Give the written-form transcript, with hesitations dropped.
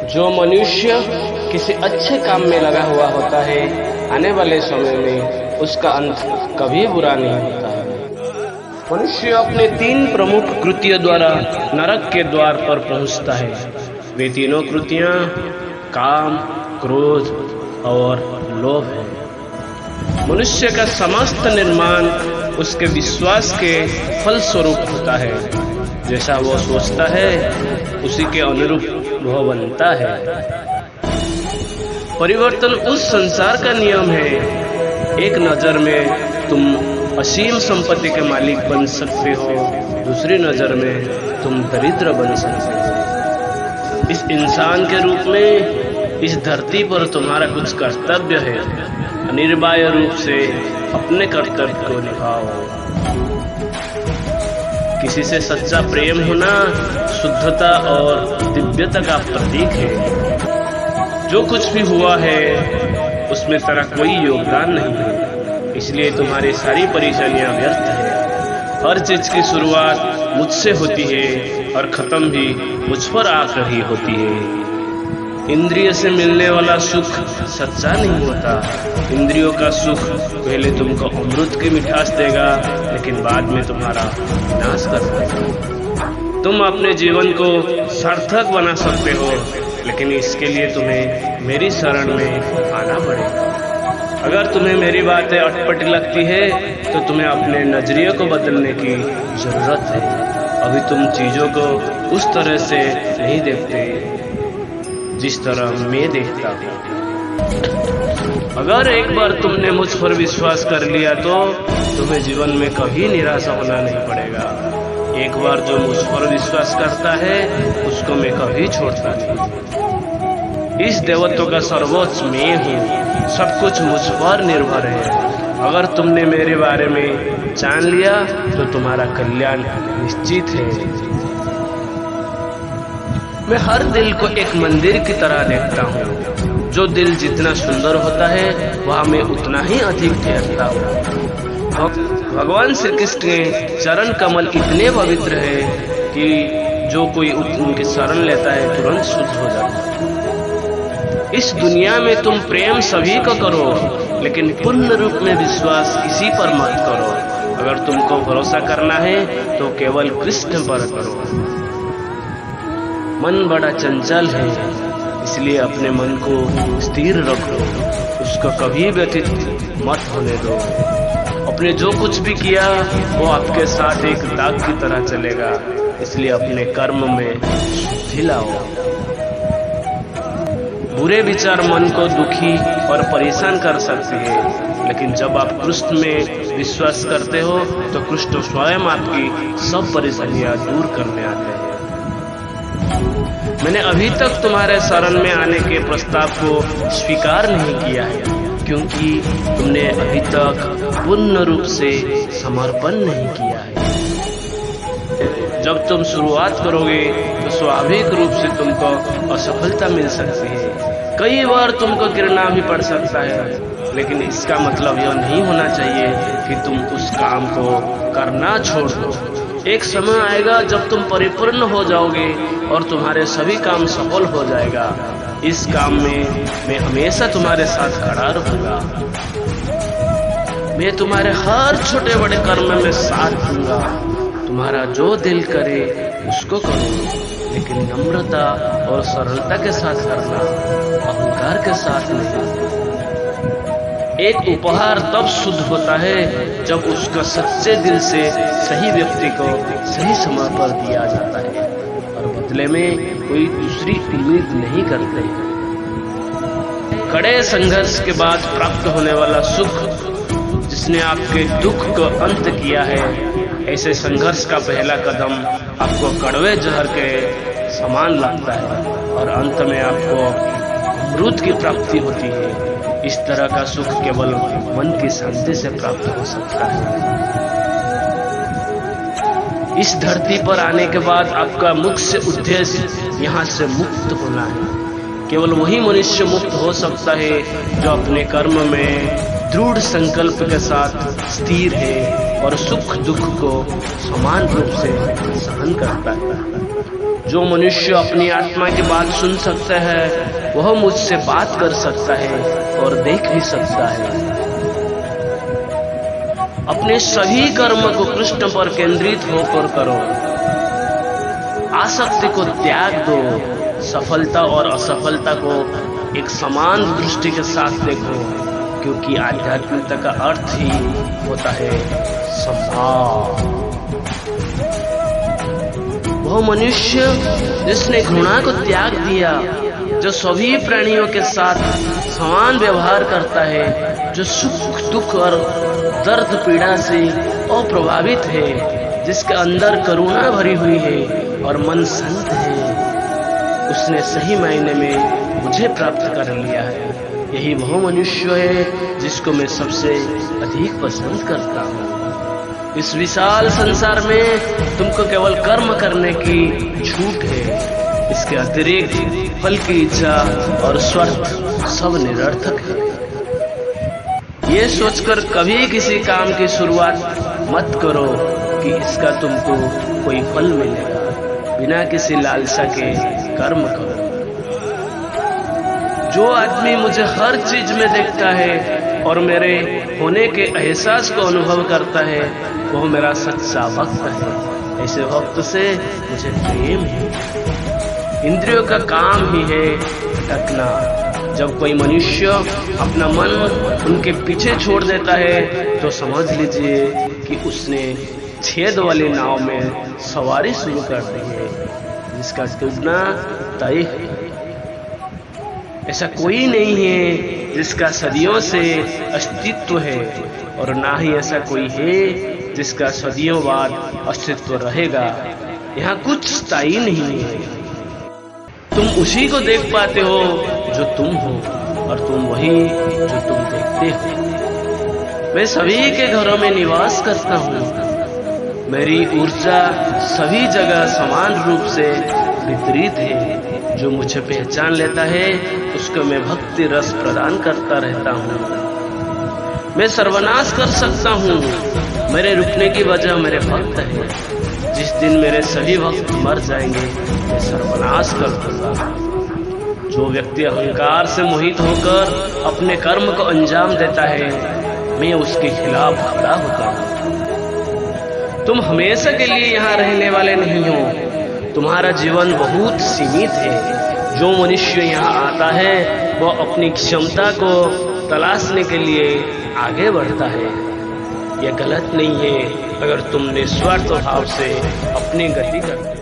जो मनुष्य किसी अच्छे काम में लगा हुआ होता है, आने वाले समय में उसका अंत कभी बुरा नहीं होता है। मनुष्य अपने 3 प्रमुख कृतियों द्वारा नरक के द्वार पर पहुंचता है। वे तीनों कृतियां काम, क्रोध और लोभ है। मनुष्य का समस्त निर्माण उसके विश्वास के फलस्वरूप होता है। जैसा वो सोचता है उसी के अनुरूप वह बनता है। परिवर्तन उस संसार का नियम है। एक नजर में तुम असीम संपत्ति के मालिक बन सकते हो, दूसरी नजर में तुम दरिद्र बन सकते हो। इस इंसान के रूप में इस धरती पर तुम्हारा कुछ कर्तव्य है। अनिर्वाय रूप से अपने कर्तव्य को निभाओ। किसी से सच्चा प्रेम होना शुद्धता और दिव्यता का प्रतीक है। जो कुछ भी हुआ है उसमें तेरा कोई योगदान नहीं है, इसलिए तुम्हारी सारी परेशानियां व्यर्थ है। हर चीज की शुरुआत मुझसे होती है और खत्म भी मुझ पर आकर ही होती है। इंद्रिय से मिलने वाला सुख सच्चा नहीं होता। इंद्रियों का सुख पहले तुमको अमृत की मिठास देगा, लेकिन बाद में तुम्हारा विनाश कर देगा। तुम अपने जीवन को सार्थक बना सकते हो, लेकिन इसके लिए तुम्हें मेरी शरण में आना पड़ेगा। अगर तुम्हें मेरी बातें अटपटी लगती है तो तुम्हें अपने नजरिए को बदलने की जरूरत है। अभी तुम चीजों को उस तरह से नहीं देखते जिस तरह मैं देखता हूँ। अगर एक बार तुमने मुझ पर विश्वास कर लिया तो तुम्हें जीवन में कभी निराशा होना नहीं पड़ेगा। एक बार जो मुझ पर विश्वास करता है उसको मैं कभी छोड़ता नहीं। इस देवत्व का सर्वोच्च मैं हूँ। सब कुछ मुझ पर निर्भर है। अगर तुमने मेरे बारे में जान लिया तो तुम्हारा कल्याण निश्चित है। मैं हर दिल को एक मंदिर की तरह देखता हूँ। जो दिल जितना सुंदर होता है वह मैं उतना ही अधिक ठहरता हूँ। भगवान श्री कृष्ण के चरण कमल इतने पवित्र है कि जो कोई उनके शरण लेता है तुरंत शुद्ध हो जाता है। इस दुनिया में तुम प्रेम सभी को करो, लेकिन पूर्ण रूप में विश्वास किसी पर मत करो। अगर तुमको भरोसा करना है तो केवल कृष्ण पर करो। मन बड़ा चंचल है, इसलिए अपने मन को स्थिर रखो। उसको कभी व्यथित मत होने दो। अपने जो कुछ भी किया वो आपके साथ एक दाग की तरह चलेगा, इसलिए अपने कर्म में शुद्धि लाओ। बुरे विचार मन को दुखी और परेशान कर सकते हैं, लेकिन जब आप कृष्ण में विश्वास करते हो तो कृष्ण स्वयं आपकी सब परेशानियां दूर करने आते हैं। मैंने अभी तक तुम्हारे शरण में आने के प्रस्ताव को स्वीकार नहीं किया है, क्योंकि तुमने अभी तक पूर्ण रूप से समर्पण नहीं किया है। जब तुम शुरुआत करोगे तो स्वाभाविक रूप से तुमको असफलता मिल सकती है। कई बार तुमको गिरना भी पड़ सकता है, लेकिन इसका मतलब यह नहीं होना चाहिए कि तुम उस काम को करना छोड़ दो। एक समय आएगा जब तुम परिपूर्ण हो जाओगे और तुम्हारे सभी काम सफल हो जाएगा। इस काम में मैं हमेशा तुम्हारे साथ खड़ा रहूंगा। मैं तुम्हारे हर छोटे बड़े कर्म में साथ दूंगा। तुम्हारा जो दिल करे उसको करो, लेकिन नम्रता और सरलता के साथ करना, अहंकार के साथ नहीं। एक उपहार तब शुद्ध होता है जब उसका सच्चे दिल से सही व्यक्ति को सही समय पर दिया जाता है और बदले में कोई दूसरी उम्मीद नहीं करते। कड़े संघर्ष के बाद प्राप्त होने वाला सुख जिसने आपके दुख को अंत किया है, ऐसे संघर्ष का पहला कदम आपको कड़वे जहर के समान लगता है और अंत में आपको अमृत की प्राप्ति होती है। इस तरह का सुख केवल मन की शांति से प्राप्त हो सकता है। इस धरती पर आने के बाद आपका मुख्य उद्देश्य यहाँ से मुक्त होना है। केवल वही मनुष्य मुक्त हो सकता है जो अपने कर्म में दृढ़ संकल्प के साथ स्थिर है और सुख दुख को समान रूप से सहन करता है। जो मनुष्य अपनी आत्मा की बात सुन सकता है वह मुझसे बात कर सकता है और देख भी सकता है। अपने सभी कर्म को कृष्ण पर केंद्रित होकर करो। आसक्ति को त्याग दो। सफलता और असफलता को एक समान दृष्टि के साथ देखो, क्योंकि आध्यात्मिकता का अर्थ ही होता है संभाव। वह मनुष्य जिसने घृणा को त्याग दिया, जो सभी प्राणियों के साथ समान व्यवहार करता है, जो सुख दुख और दर्द पीड़ा से अप्रभावित है, जिसके अंदर करुणा भरी हुई है और मन शांत है, उसने सही मायने में मुझे प्राप्त कर लिया है। यही वह मनुष्य है जिसको मैं सबसे अधिक पसंद करता हूँ। इस विशाल संसार में तुमको केवल कर्म करने की छूट है। इसके अतिरिक्त फल की इच्छा और स्वार्थ सब निरर्थक है। ये सोचकर कभी किसी काम की शुरुआत मत करो कि इसका तुमको कोई फल मिलेगा। बिना किसी लालसा के कर्म करो। जो आदमी मुझे हर चीज में देखता है और मेरे होने के एहसास को अनुभव करता है, वह मेरा सच्चा भक्त है। ऐसे भक्त से मुझे प्रेम है। इंद्रियों का काम ही है भटकना। जब कोई मनुष्य अपना मन उनके पीछे छोड़ देता है तो समझ लीजिए कि उसने छेद वाली नाव में सवारी शुरू कर दी है, जिसका डूबना तय है। ऐसा कोई नहीं है जिसका सदियों से अस्तित्व है, और ना ही ऐसा कोई है जिसका सदियों बाद अस्तित्व रहेगा। यहाँ कुछ स्थायी नहीं है। तुम उसी को देख पाते हो जो तुम हो, और तुम वही जो तुम देखते हो। मैं सभी के घरों में निवास करता हूँ। मेरी ऊर्जा सभी जगह समान रूप से वितरित है। जो मुझे पहचान लेता है उसको मैं भक्ति रस प्रदान करता रहता हूँ। मैं सर्वनाश कर सकता हूँ। मेरे रुकने की वजह मेरे भक्त है। जिस दिन मेरे सभी भक्त मर जाएंगे मैं सर्वनाश कर दूंगा। जो व्यक्ति अहंकार से मोहित होकर अपने कर्म को अंजाम देता है, मैं उसके खिलाफ खड़ा होता हूँ। तुम हमेशा के लिए यहाँ रहने वाले नहीं हो। तुम्हारा जीवन बहुत सीमित है। जो मनुष्य यहाँ आता है वह अपनी क्षमता को तलाशने के लिए आगे बढ़ता है। यह गलत नहीं है अगर तुम निस्वार्थ भाव से अपनी गति करते हो।